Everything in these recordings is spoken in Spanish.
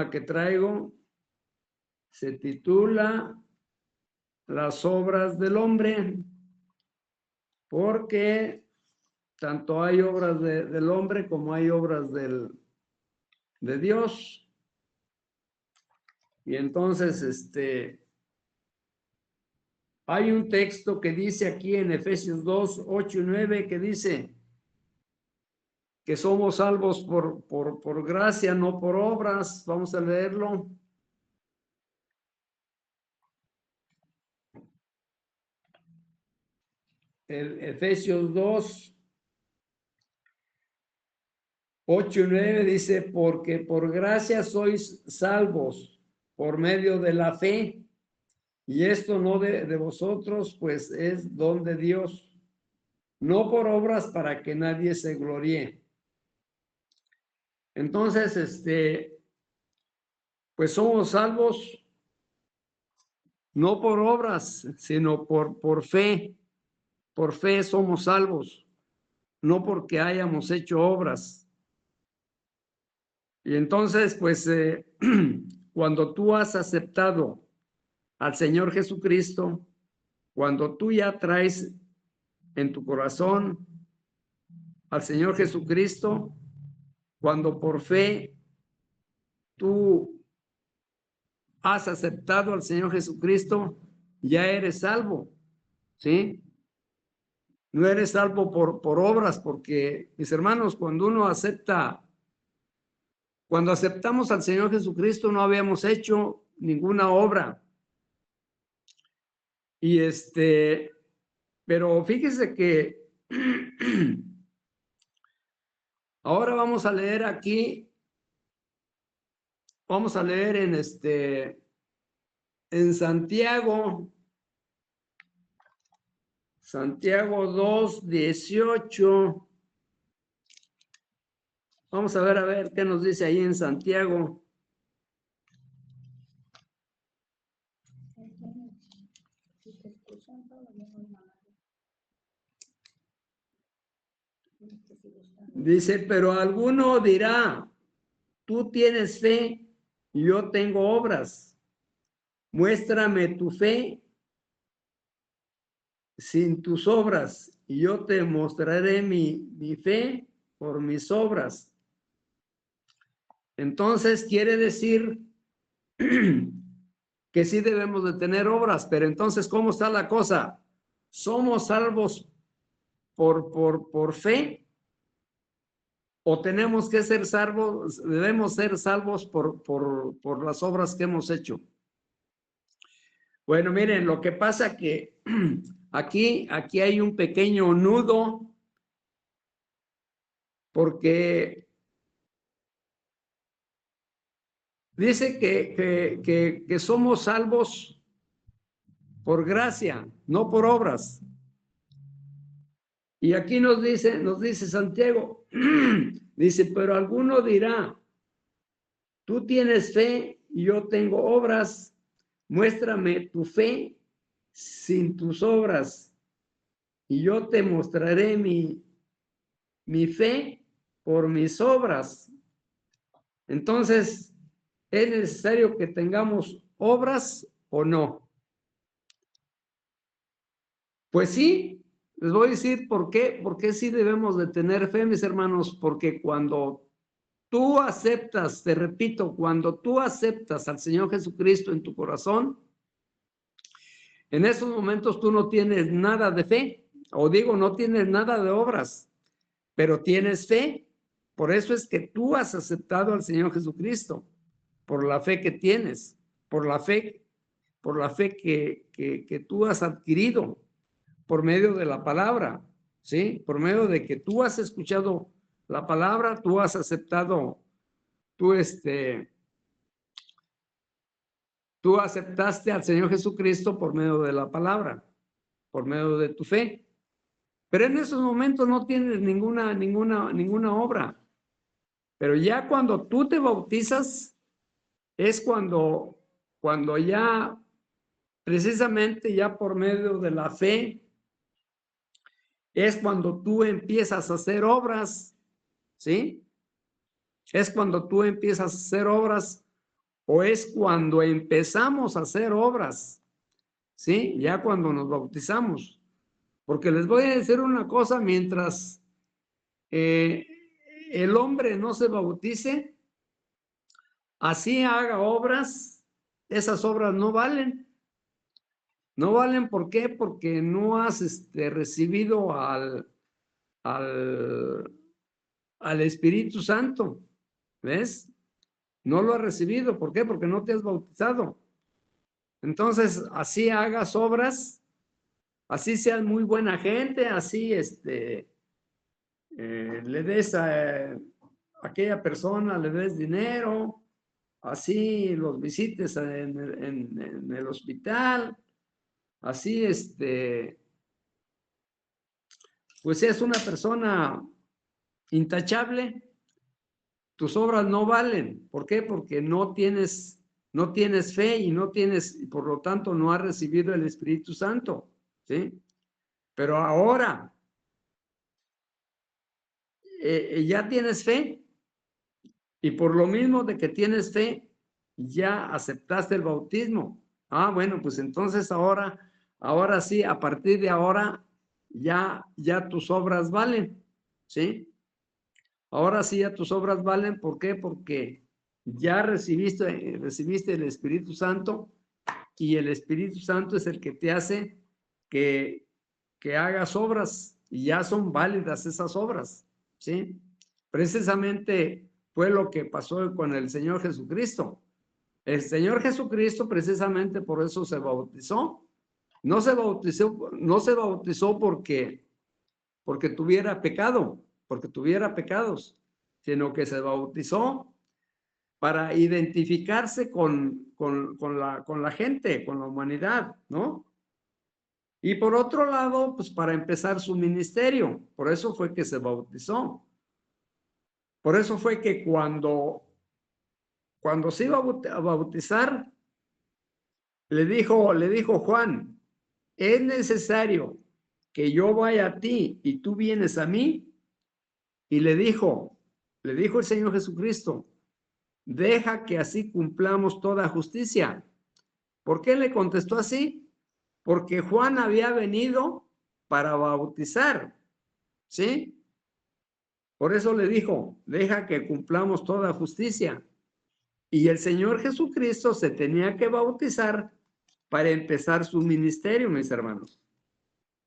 que traigo se titula Las obras del hombre, porque tanto hay obras del hombre como hay obras de Dios. Y entonces, hay un texto que dice aquí en Efesios 2, 8 y 9, que dice que somos salvos por gracia, no por obras. Vamos a leerlo. Efesios 2, 8 y 9 dice, porque por gracia sois salvos por medio de la fe, y esto no de vosotros, pues es don de Dios, no por obras para que nadie se gloríe. Entonces, pues somos salvos no por obras, sino por fe. Por fe somos salvos, no porque hayamos hecho obras. Y entonces, pues, cuando tú has aceptado al Señor Jesucristo, cuando tú ya traes en tu corazón al Señor Jesucristo, cuando por fe tú has aceptado al Señor Jesucristo, ya eres salvo, ¿sí? No eres salvo por obras, porque, mis hermanos, cuando aceptamos al Señor Jesucristo, no habíamos hecho ninguna obra. Y pero fíjese que ahora vamos a leer aquí, vamos a leer en Santiago 2, 18. Vamos a ver qué nos dice ahí en Santiago. Dice, pero alguno dirá, tú tienes fe y yo tengo obras. Muéstrame tu fe sin tus obras, y yo te mostraré mi fe por mis obras. Entonces quiere decir que sí debemos de tener obras, pero entonces, ¿cómo está la cosa? ¿Somos salvos por fe? ¿O tenemos que ser salvos, debemos ser salvos por las obras que hemos hecho? Bueno, miren, lo que pasa que aquí hay un pequeño nudo, porque dice que somos salvos por gracia, no por obras. Y aquí nos dice Santiago, dice, pero alguno dirá, tú tienes fe y yo tengo obras, muéstrame tu fe sin tus obras, y yo te mostraré mi fe por mis obras. Entonces, ¿es necesario que tengamos obras o no? Pues sí, les voy a decir por qué sí debemos de tener fe, mis hermanos, porque cuando tú aceptas, te repito, cuando tú aceptas al Señor Jesucristo en tu corazón, en esos momentos tú no tienes nada de fe, o digo, no tienes nada de obras, pero tienes fe. Por eso es que tú has aceptado al Señor Jesucristo, por la fe que tienes, por la fe que tú has adquirido por medio de la palabra, ¿sí? Por medio de que tú has escuchado la palabra, tú has aceptado, tú aceptaste al Señor Jesucristo por medio de la palabra, por medio de tu fe. Pero en esos momentos no tienes ninguna obra. Pero ya cuando tú te bautizas, es cuando ya, precisamente ya por medio de la fe, es cuando tú empiezas a hacer obras, ¿sí? Es cuando tú empiezas a hacer obras o es cuando empezamos a hacer obras, ¿sí? Ya cuando nos bautizamos. Porque les voy a decir una cosa, mientras el hombre no se bautice, así haga obras, esas obras no valen. No valen, ¿por qué? Porque no has recibido al, al Espíritu Santo, ¿ves? No lo has recibido, ¿por qué? Porque no te has bautizado. Entonces, así hagas obras, así seas muy buena gente, así le des a aquella persona, le des dinero, así los visites en el hospital, así pues seas una persona intachable, tus obras no valen. ¿Por qué? Porque no tienes fe y no tienes, y por lo tanto no has recibido el Espíritu Santo, ¿sí? Pero ahora ya tienes fe y por lo mismo de que tienes fe, ya aceptaste el bautismo. Ah, bueno, pues entonces ahora sí, a partir de ahora, ya tus obras valen, ¿sí? Ahora sí ya tus obras valen, ¿por qué? Porque ya recibiste el Espíritu Santo y el Espíritu Santo es el que te hace que hagas obras y ya son válidas esas obras, ¿sí? Precisamente fue lo que pasó con el Señor Jesucristo. El Señor Jesucristo precisamente por eso se bautizó. No se bautizó porque tuviera pecado, porque tuviera pecados, sino que se bautizó para identificarse con la gente, con la humanidad, ¿no? Y por otro lado, pues para empezar su ministerio, por eso fue que se bautizó. Por eso fue que cuando se iba a bautizar, le dijo Juan, es necesario que yo vaya a ti y tú vienes a mí. Y le dijo el Señor Jesucristo, deja que así cumplamos toda justicia. ¿Por qué le contestó así? Porque Juan había venido para bautizar, ¿sí? Por eso le dijo, deja que cumplamos toda justicia. Y el Señor Jesucristo se tenía que bautizar para empezar su ministerio, mis hermanos,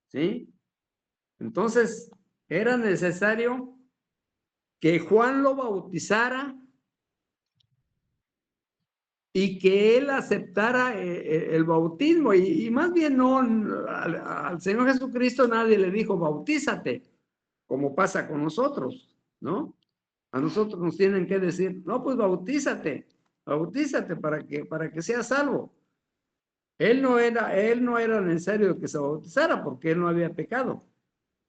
¿sí? Entonces, era necesario que Juan lo bautizara y que él aceptara el bautismo. Y más bien no, al Señor Jesucristo nadie le dijo, bautízate, como pasa con nosotros, ¿no? A nosotros nos tienen que decir, no, pues bautízate para que seas salvo. Él no era necesario que se bautizara porque él no había pecado,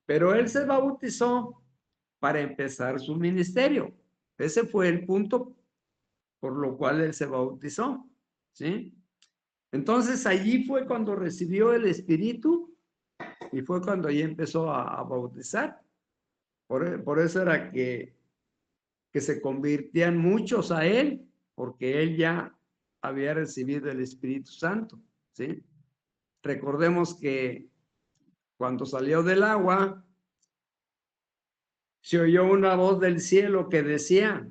pero él se bautizó para empezar su ministerio. Ese fue el punto por lo cual él se bautizó, ¿sí? Entonces allí fue cuando recibió el Espíritu y fue cuando ya empezó a bautizar. Por eso era que se convirtían muchos a él, porque él ya había recibido el Espíritu Santo, ¿sí? Recordemos que cuando salió del agua, se oyó una voz del cielo que decía,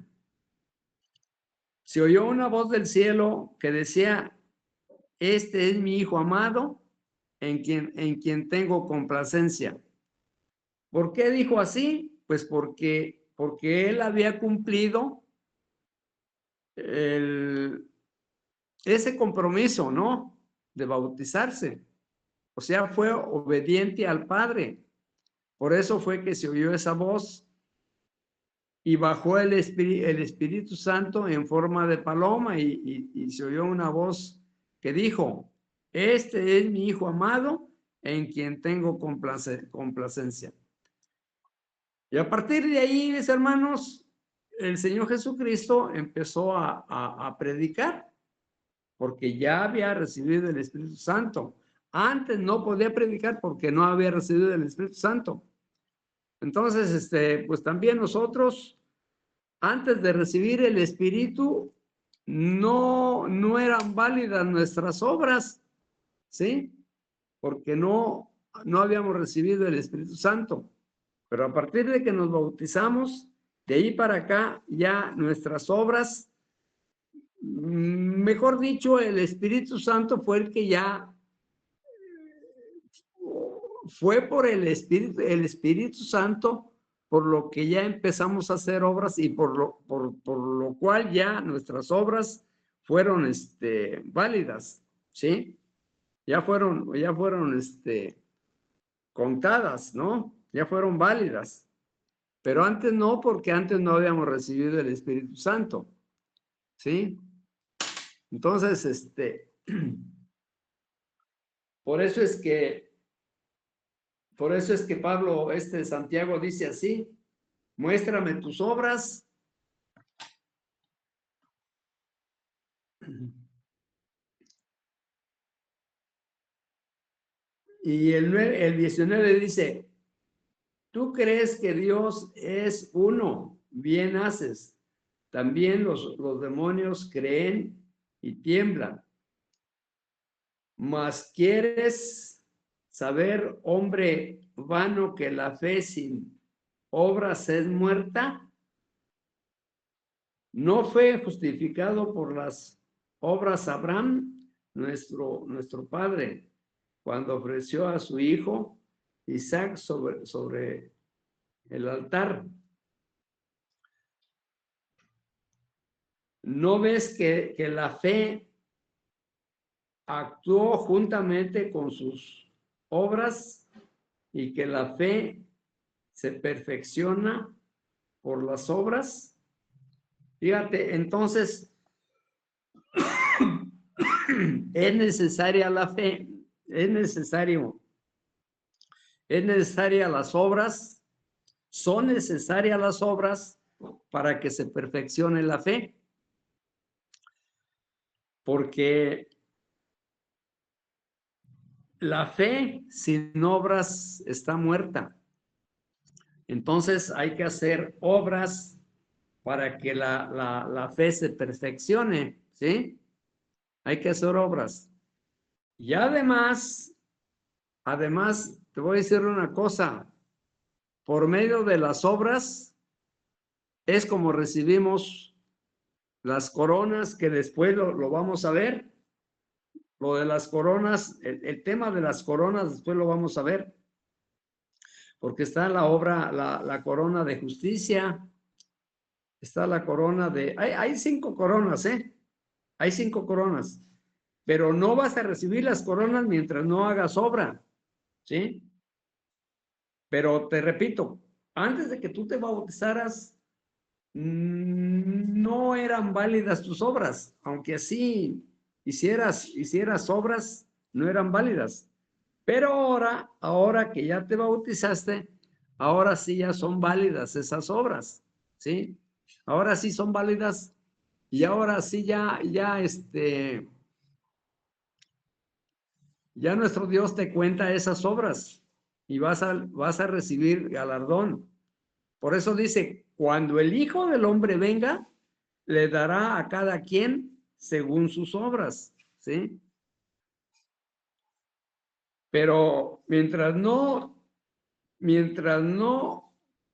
este es mi Hijo amado, en quien tengo complacencia. ¿Por qué dijo así? Pues porque él había cumplido ese compromiso, ¿no? De bautizarse. O sea, fue obediente al Padre. Por eso fue que se oyó esa voz y bajó el Espíritu Santo en forma de paloma y se oyó una voz que dijo, este es mi Hijo amado en quien tengo complacencia. Y a partir de ahí, mis hermanos, el Señor Jesucristo empezó a predicar, porque ya había recibido el Espíritu Santo. Antes no podía predicar porque no había recibido el Espíritu Santo. Entonces, pues también nosotros, antes de recibir el Espíritu, no eran válidas nuestras obras, ¿sí? Porque no habíamos recibido el Espíritu Santo. Pero a partir de que nos bautizamos, de ahí para acá, ya nuestras obras, mejor dicho, el Espíritu Santo fue el que ya fue por el Espíritu Santo, por lo que ya empezamos a hacer obras y por lo cual ya nuestras obras fueron válidas, ¿sí? Ya fueron contadas, ¿no? Ya fueron válidas. Pero antes no, porque antes no habíamos recibido el Espíritu Santo, ¿sí? Entonces, por eso es que Pablo, Santiago dice así: muéstrame tus obras. Y el 19 dice: tú crees que Dios es uno, bien haces. También los demonios creen y tiemblan. Mas quieres saber, hombre vano, que la fe sin obras es muerta. ¿No fue justificado por las obras Abraham, nuestro padre, cuando ofreció a su hijo Isaac sobre el altar? ¿No ves que la fe actuó juntamente con sus obras y que la fe se perfecciona por las obras? Fíjate, entonces es necesaria la fe, es necesaria las obras, son necesarias las obras para que se perfeccione la fe, porque la fe sin obras está muerta. Entonces hay que hacer obras para que la fe se perfeccione, ¿sí? Hay que hacer obras. Y además, te voy a decir una cosa: por medio de las obras es como recibimos las coronas, que después lo vamos a ver. Lo de las coronas, el tema de las coronas, después lo vamos a ver, porque está la obra, la corona de justicia, está la corona hay 5 coronas, ¿eh? Hay 5 coronas, pero no vas a recibir las coronas mientras no hagas obra, ¿sí? Pero te repito, antes de que tú te bautizaras, no eran válidas tus obras, aunque así hicieras obras, no eran válidas. Pero ahora que ya te bautizaste, ahora sí ya son válidas esas obras, ¿sí? Ahora sí son válidas y ahora sí ya nuestro Dios te cuenta esas obras y vas a recibir galardón. Por eso dice: cuando el Hijo del Hombre venga, le dará a cada quien según sus obras, ¿sí? Pero mientras no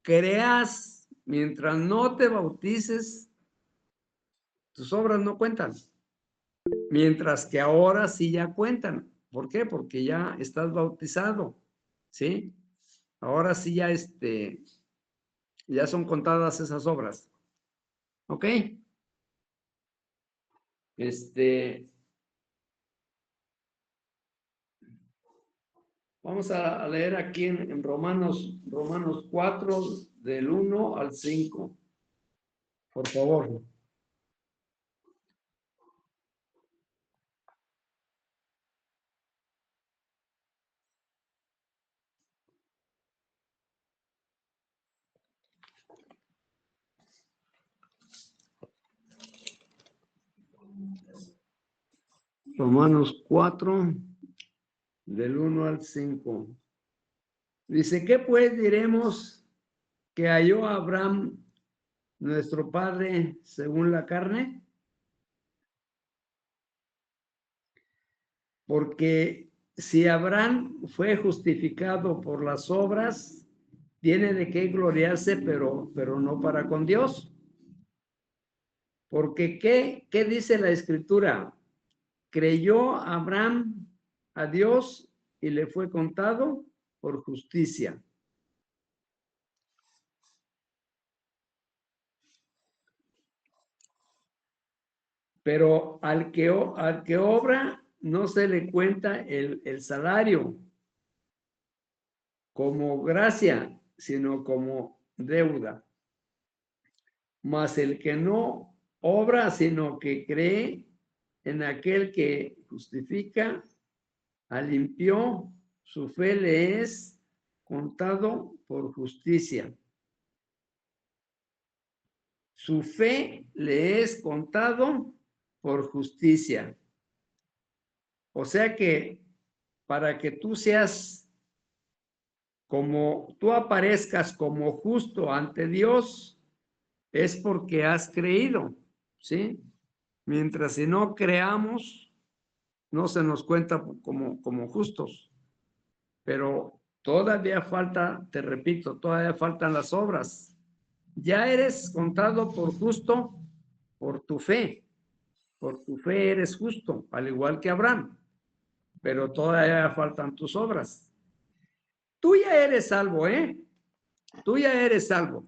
creas, mientras no te bautices, tus obras no cuentan. Mientras que ahora sí ya cuentan. ¿Por qué? Porque ya estás bautizado, ¿sí? Ahora sí ya son contadas esas obras. ¿Ok? Vamos a leer aquí en Romanos 4, del 1 al 5. Por favor. Romanos 4, del 1 al 5. Dice: ¿qué pues diremos que halló Abraham, nuestro padre, según la carne? Porque si Abraham fue justificado por las obras, tiene de qué gloriarse, pero no para con Dios. Porque ¿qué dice la Escritura? Creyó Abraham a Dios y le fue contado por justicia. Pero al que obra no se le cuenta el salario como gracia, sino como deuda. Mas el que no obra, sino que cree en aquel que justifica al impío, su fe le es contado por justicia. Su fe le es contado por justicia. O sea que para que tú seas tú aparezcas como justo ante Dios, es porque has creído, ¿sí? Mientras si no creamos, no se nos cuenta como justos. Pero todavía falta, te repito, todavía faltan las obras. Ya eres contado por justo por tu fe. Por tu fe eres justo, al igual que Abraham. Pero todavía faltan tus obras. Tú ya eres salvo, ¿eh? Tú ya eres salvo.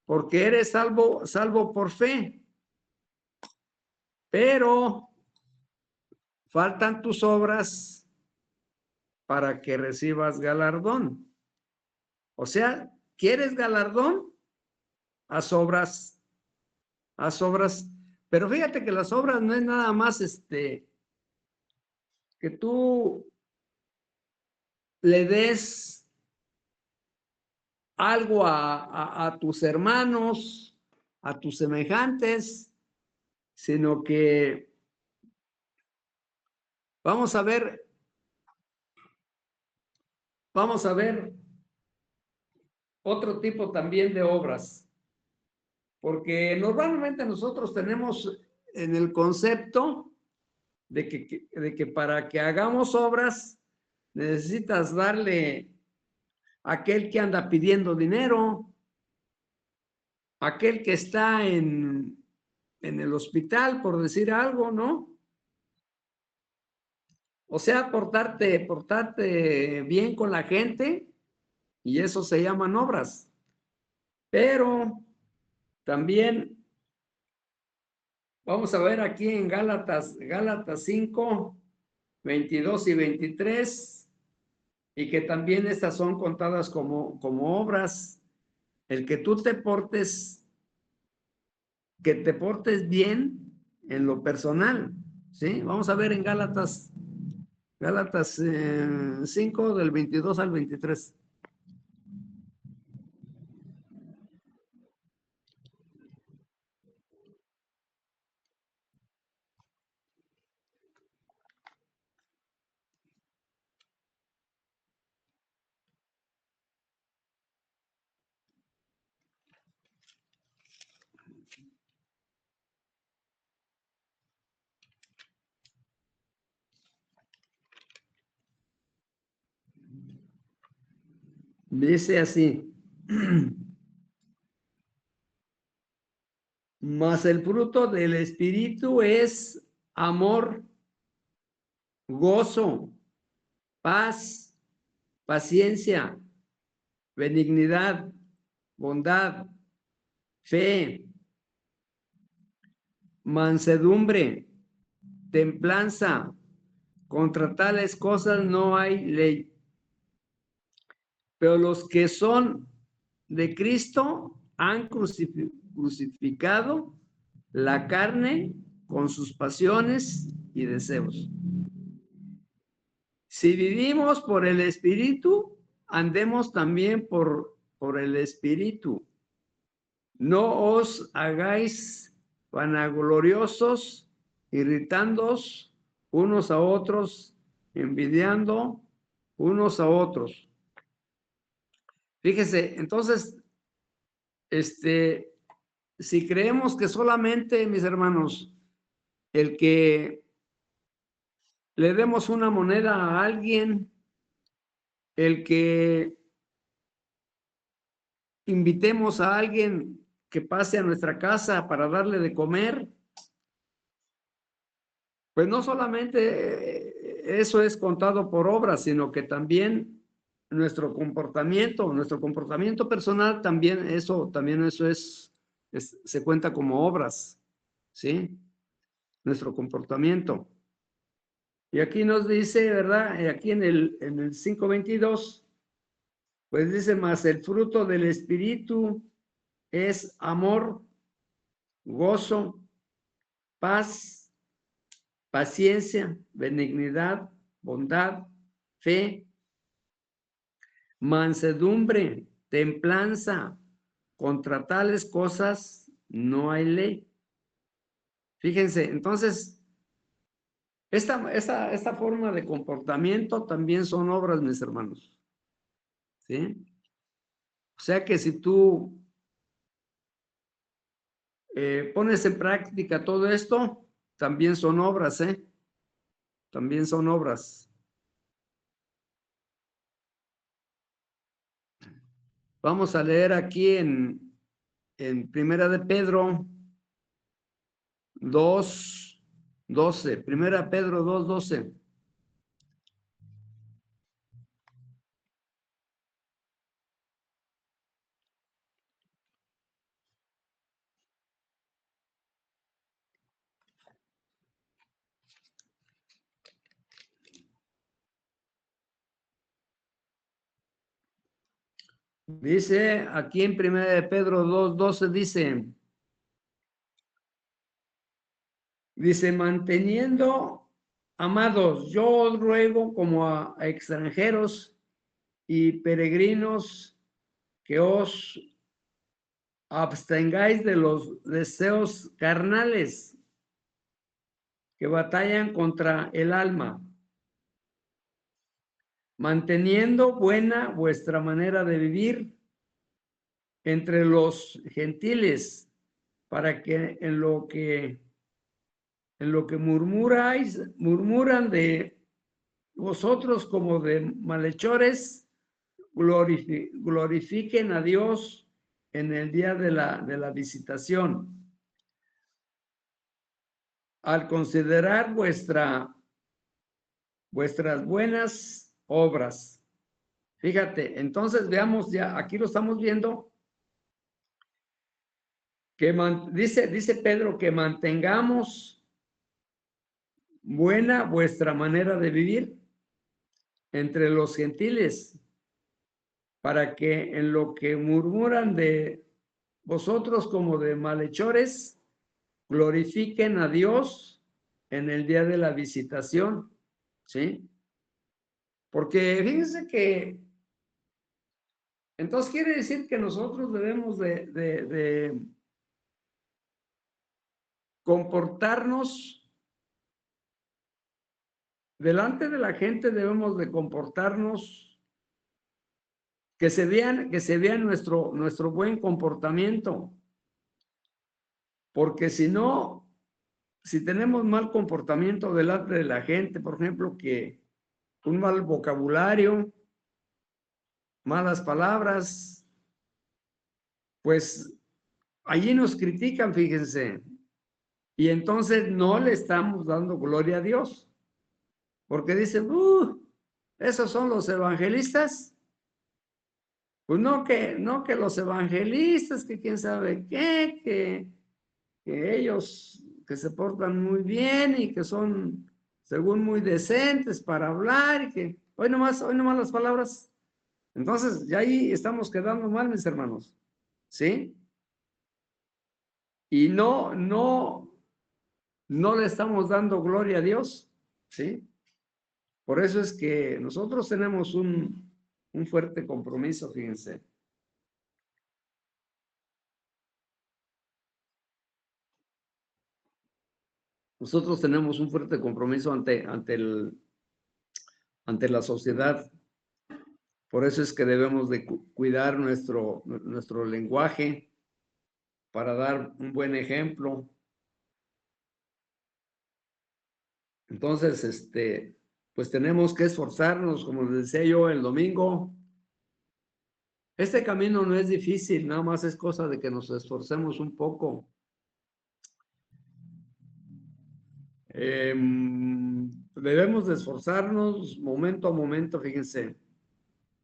Porque eres salvo por fe. Pero faltan tus obras para que recibas galardón. O sea, ¿quieres galardón? Haz obras, haz obras. Pero fíjate que las obras no es nada más que tú le des algo a tus hermanos, a tus semejantes, sino que vamos a ver otro tipo también de obras, porque normalmente nosotros tenemos en el concepto de que para que hagamos obras necesitas darle a aquel que anda pidiendo dinero, aquel que está en el hospital, por decir algo, ¿no? O sea, portarte bien con la gente, y eso se llaman obras. Pero también vamos a ver aquí en Gálatas 5, 22 y 23, y que también estas son contadas como obras. El que tú que te portes bien en lo personal, ¿sí? Vamos a ver en Gálatas 5 del 22 al 23. Dice así, mas el fruto del Espíritu es amor, gozo, paz, paciencia, benignidad, bondad, fe, mansedumbre, templanza. Contra tales cosas no hay ley. Pero los que son de Cristo han crucificado la carne con sus pasiones y deseos. Si vivimos por el Espíritu, andemos también por el Espíritu. No os hagáis vanagloriosos, irritándoos unos a otros, envidiando unos a otros. Fíjese, entonces, si creemos que solamente, mis hermanos, el que le demos una moneda a alguien, el que invitemos a alguien que pase a nuestra casa para darle de comer, pues no solamente eso es contado por obras, sino que también nuestro comportamiento personal, también eso se cuenta como obras, ¿sí? Nuestro comportamiento. Y aquí nos dice, ¿verdad? Aquí en el 5:22, pues dice, más el fruto del Espíritu es amor, gozo, paz, paciencia, benignidad, bondad, fe, mansedumbre, templanza. Contra tales cosas no hay ley. Fíjense, entonces, esta forma de comportamiento también son obras, mis hermanos. ¿Sí? O sea que si tú pones en práctica todo esto, también son obras, ¿eh? También son obras. Vamos a leer aquí en Primera de Pedro 2:12. Primera Pedro 2:12. Dice aquí en Primera de Pedro 2:12, dice, manteniendo, amados, yo os ruego como a extranjeros y peregrinos que os abstengáis de los deseos carnales que batallan contra el alma, manteniendo buena vuestra manera de vivir entre los gentiles, para que en lo que murmuran de vosotros como de malhechores, glorifiquen a Dios en el día de la visitación. Al considerar vuestras buenas obras. Fíjate, entonces veamos ya, aquí lo estamos viendo, que dice Pedro que mantengamos buena vuestra manera de vivir entre los gentiles, para que en lo que murmuran de vosotros como de malhechores, glorifiquen a Dios en el día de la visitación, ¿sí? Porque fíjense que entonces quiere decir que nosotros debemos de comportarnos delante de la gente, debemos de comportarnos, que se vean nuestro buen comportamiento, porque si no, si tenemos mal comportamiento delante de la gente, por ejemplo, que un mal vocabulario, malas palabras, pues allí nos critican, fíjense, y entonces no le estamos dando gloria a Dios, porque dicen, esos son los evangelistas. Pues no que los evangelistas, que quién sabe qué, que ellos que se portan muy bien y que son, según, muy decentes para hablar, y que hoy nomás las palabras. Entonces, ya ahí estamos quedando mal, mis hermanos, ¿sí? Y no le estamos dando gloria a Dios, ¿sí? Por eso es que nosotros tenemos un fuerte compromiso, fíjense. Nosotros tenemos un fuerte compromiso ante la sociedad. Por eso es que debemos de cuidar nuestro lenguaje para dar un buen ejemplo. Entonces, pues tenemos que esforzarnos, como les decía yo el domingo. Este camino no es difícil, nada más es cosa de que nos esforcemos un poco. Debemos de esforzarnos momento a momento, fíjense,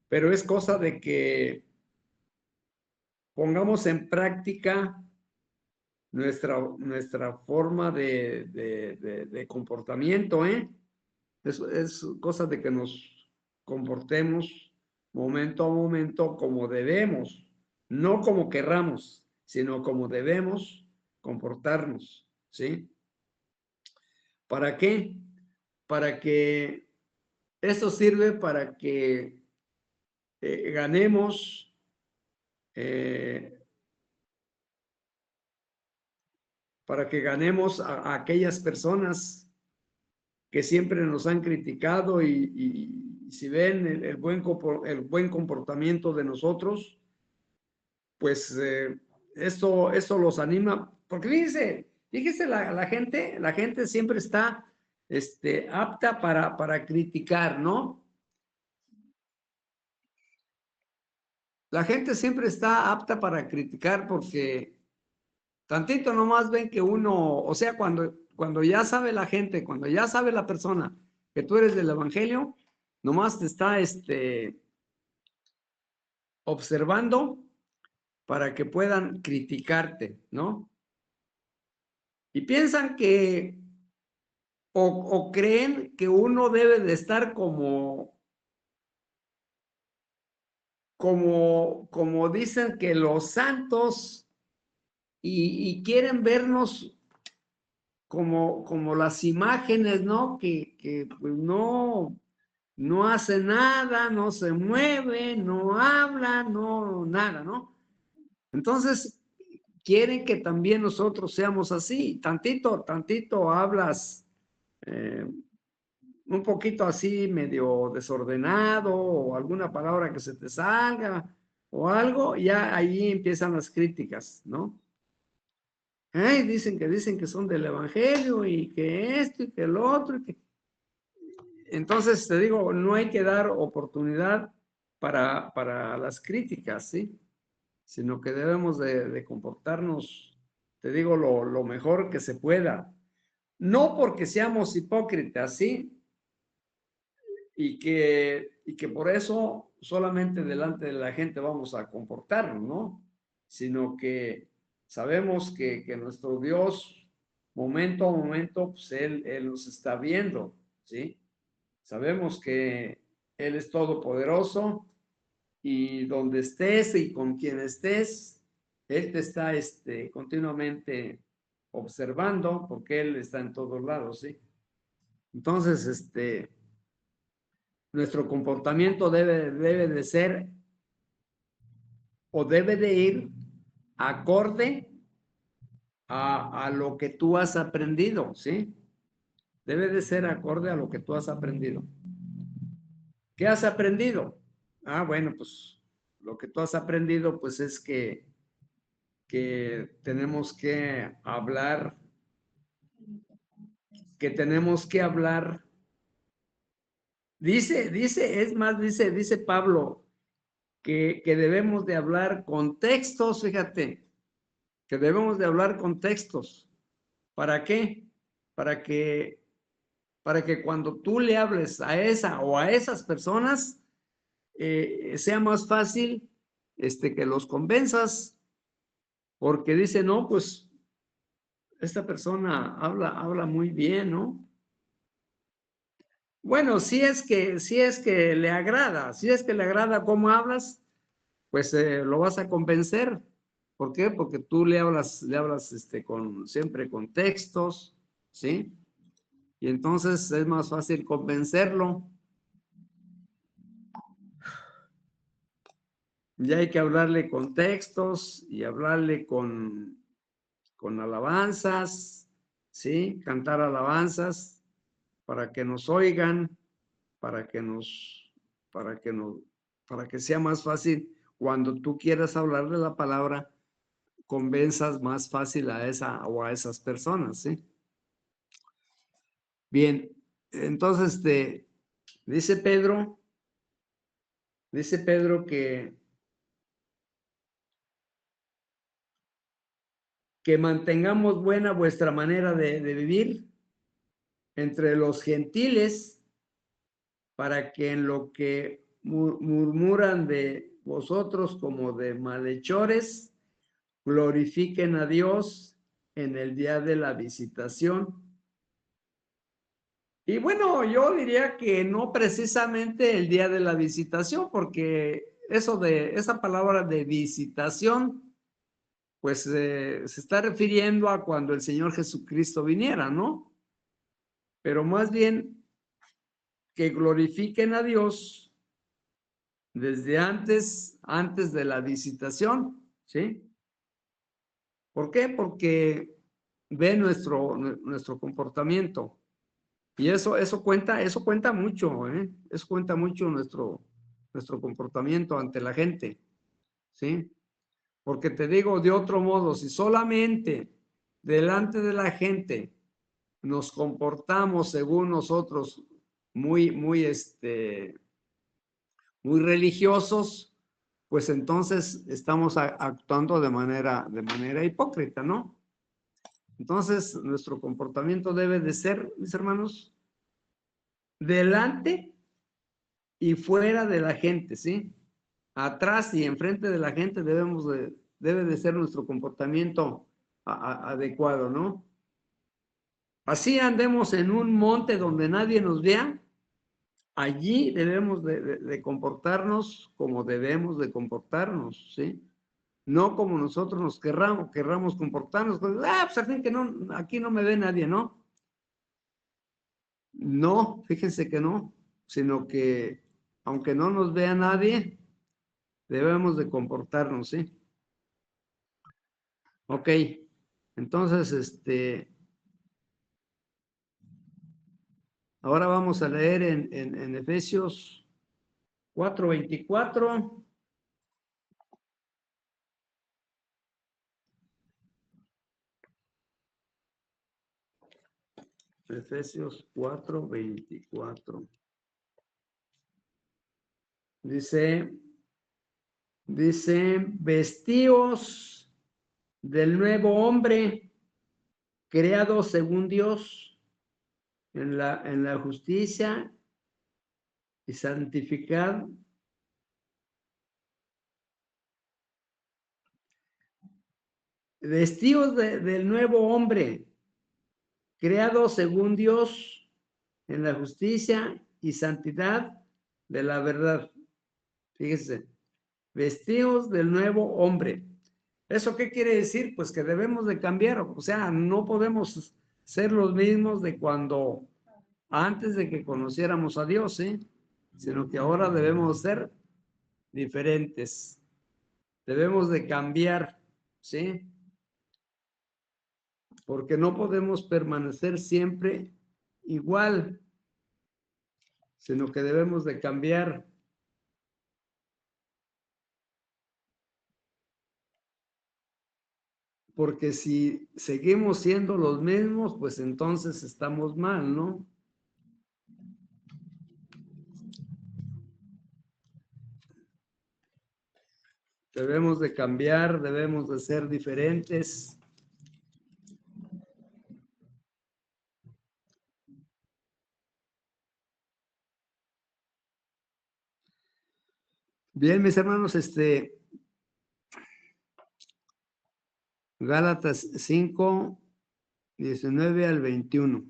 pero es cosa de que pongamos en práctica nuestra forma de comportamiento, ¿eh? Es cosa de que nos comportemos momento a momento como debemos, no como querramos, sino como debemos comportarnos, ¿sí? ¿Para qué? Para que eso sirve para que ganemos a aquellas personas que siempre nos han criticado y si ven el buen comportamiento de nosotros, pues eso los anima, porque fíjese la gente siempre está apta para criticar, ¿no? La gente siempre está apta para criticar porque tantito nomás ven que uno, o sea, cuando ya sabe la gente, cuando ya sabe la persona que tú eres del evangelio, nomás te está observando para que puedan criticarte, ¿no? Y piensan que, o creen que uno debe de estar como dicen que los santos y quieren vernos como las imágenes, ¿no? Que pues no hace nada, no se mueve, no habla, no nada, ¿no? Entonces, quieren que también nosotros seamos así. Tantito hablas un poquito así, medio desordenado, o alguna palabra que se te salga, o algo, ya ahí empiezan las críticas, ¿no? Ay, dicen que son del evangelio y que esto y que el otro. Entonces, te digo, no hay que dar oportunidad para las críticas, ¿sí? Sino que debemos de comportarnos, te digo, lo mejor que se pueda. No porque seamos hipócritas, ¿sí? Y que por eso solamente delante de la gente vamos a comportarnos, ¿no? Sino que sabemos que nuestro Dios, momento a momento, pues Él nos está viendo, ¿sí? Sabemos que Él es todopoderoso y donde estés y con quien estés, Él te está continuamente observando porque Él está en todos lados, ¿sí? Entonces, nuestro comportamiento debe de ser o debe de ir acorde a lo que tú has aprendido, ¿sí? Debe de ser acorde a lo que tú has aprendido. ¿Qué has aprendido? Ah, bueno, pues lo que tú has aprendido, pues es que tenemos que hablar. Dice Pablo que debemos de hablar con textos, fíjate, que debemos de hablar con textos. ¿Para qué? Para que, para que cuando tú le hables a esa o a esas personas, sea más fácil que los convenzas, porque dice, no, pues esta persona habla muy bien, ¿no? Bueno, si es que le agrada, si es que le agrada cómo hablas, pues lo vas a convencer. ¿Por qué? Porque tú le hablas siempre con textos, ¿sí? Y entonces es más fácil convencerlo. Ya hay que hablarle con textos y hablarle con alabanzas, ¿sí? Cantar alabanzas para que nos oigan, para que nos, para que nos, para que sea más fácil cuando tú quieras hablarle la palabra, convenzas más fácil a esa o a esas personas, ¿sí? Bien, Entonces, dice Pedro que mantengamos buena vuestra manera de vivir entre los gentiles, para que en lo que murmuran de vosotros como de malhechores, glorifiquen a Dios en el día de la visitación. Y bueno, yo diría que no precisamente el día de la visitación, porque esa palabra de visitación, pues se está refiriendo a cuando el Señor Jesucristo viniera, ¿no? Pero más bien que glorifiquen a Dios desde antes de la visitación, ¿sí? ¿Por qué? Porque ve nuestro comportamiento. Y eso cuenta mucho, ¿eh? Eso cuenta mucho nuestro comportamiento ante la gente, ¿sí? Porque te digo de otro modo, si solamente delante de la gente nos comportamos según nosotros muy religiosos, pues entonces estamos actuando de manera hipócrita, ¿no? Entonces, nuestro comportamiento debe de ser, mis hermanos, delante y fuera de la gente, ¿sí? Atrás y enfrente de la gente debe de ser nuestro comportamiento adecuado, ¿no? Así andemos en un monte donde nadie nos vea, allí debemos de comportarnos como debemos de comportarnos, ¿sí? No como nosotros nos querramos comportarnos, pues al fin que no, aquí no me ve nadie, ¿no? No, fíjense que no, sino que aunque no nos vea nadie, debemos de comportarnos, ¿sí? Ok, entonces, ahora vamos a leer en Efesios 4:24. Efesios 4:24. Dice, vestíos del nuevo hombre, creado según Dios, en la justicia y santificad. Vestíos del nuevo hombre, creado según Dios, en la justicia y santidad de la verdad. Fíjense, vestidos del nuevo hombre. ¿Eso qué quiere decir? Pues que debemos de cambiar, o sea, no podemos ser los mismos de cuando antes de que conociéramos a Dios, ¿sí? Sino que ahora debemos ser diferentes. Debemos de cambiar, ¿sí? Porque no podemos permanecer siempre igual, sino que debemos de cambiar. Porque si seguimos siendo los mismos, pues entonces estamos mal, ¿no? Debemos de cambiar, debemos de ser diferentes. Bien, mis hermanos, Gálatas 5:19 al 21.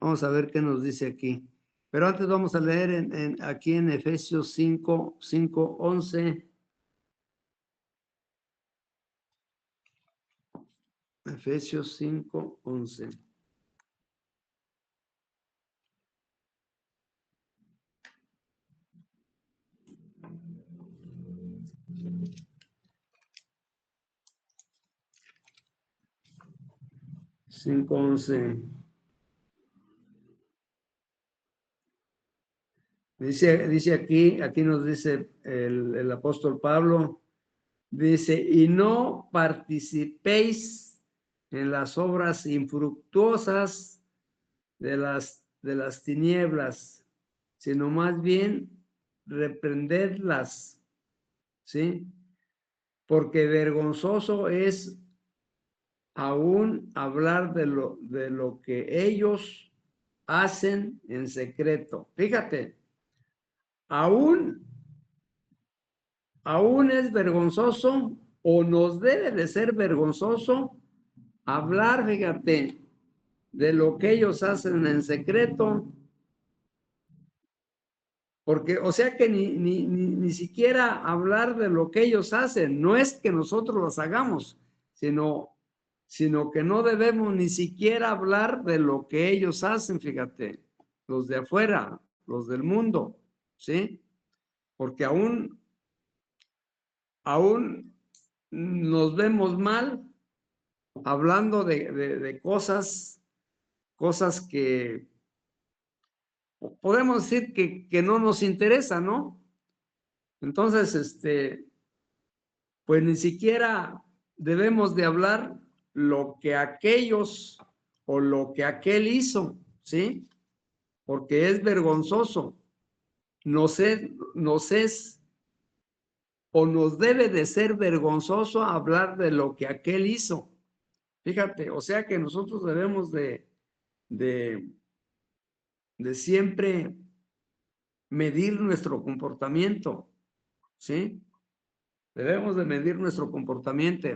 Vamos a ver qué nos dice aquí. Pero antes vamos a leer aquí en Efesios 5:11. Efesios 5:11. Dice aquí nos dice el apóstol Pablo, dice, y no participéis en las obras infructuosas de las de las tinieblas, sino más bien reprendedlas, ¿sí? Porque vergonzoso es aún hablar de lo que ellos hacen en secreto. Fíjate, aún es vergonzoso o nos debe de ser vergonzoso hablar, fíjate, de lo que ellos hacen en secreto, porque, o sea que ni siquiera hablar de lo que ellos hacen, no es que nosotros los hagamos, sino que no debemos ni siquiera hablar de lo que ellos hacen, fíjate, los de afuera, los del mundo, ¿sí? Porque aún nos vemos mal hablando de cosas que podemos decir que no nos interesa, ¿no? Entonces, pues ni siquiera debemos de hablar lo que aquellos o lo que aquel hizo, ¿sí? Porque es vergonzoso. Nos es o nos debe de ser vergonzoso hablar de lo que aquel hizo. Fíjate, o sea que nosotros debemos de siempre medir nuestro comportamiento, ¿sí? Debemos de medir nuestro comportamiento,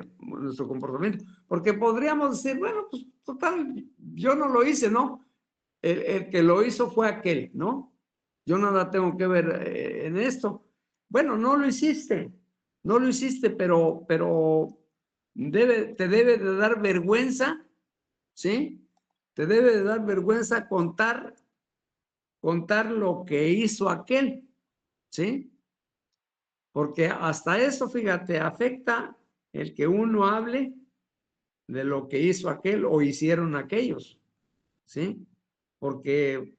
porque podríamos decir, bueno, pues total, yo no lo hice, ¿no? El que lo hizo fue aquel, ¿no? Yo nada tengo que ver en esto. Bueno, no lo hiciste, pero te debe de dar vergüenza, ¿sí? Te debe de dar vergüenza contar lo que hizo aquel, ¿sí? Porque hasta eso, fíjate, afecta el que uno hable de lo que hizo aquel o hicieron aquellos, ¿sí? Porque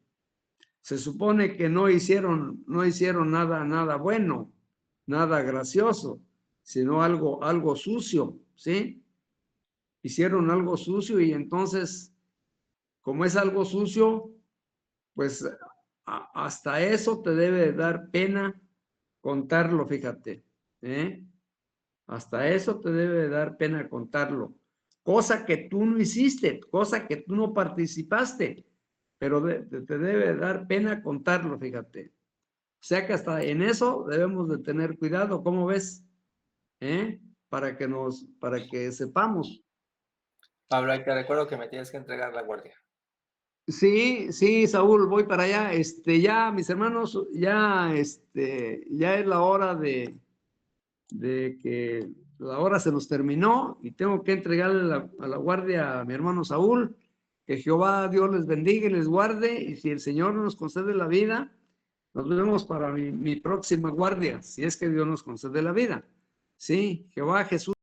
se supone que no hicieron nada bueno, nada gracioso, sino algo sucio, ¿sí? Hicieron algo sucio y entonces, como es algo sucio, pues hasta eso te debe dar pena contarlo, fíjate, ¿eh? Hasta eso te debe dar pena contarlo. Cosa que tú no hiciste, cosa que tú no participaste, pero te debe dar pena contarlo, fíjate. O sea que hasta en eso debemos de tener cuidado, ¿cómo ves? ¿Eh? Para que sepamos. Pablo, ahí te recuerdo que me tienes que entregar la guardia. Sí, sí, Saúl, voy para allá. Ya, mis hermanos, ya es la hora de que la hora se nos terminó y tengo que entregarle a la guardia a mi hermano Saúl. Que Jehová Dios les bendiga y les guarde, y si el Señor nos concede la vida, nos vemos para mi próxima guardia, si es que Dios nos concede la vida. Sí, Jehová Jesús.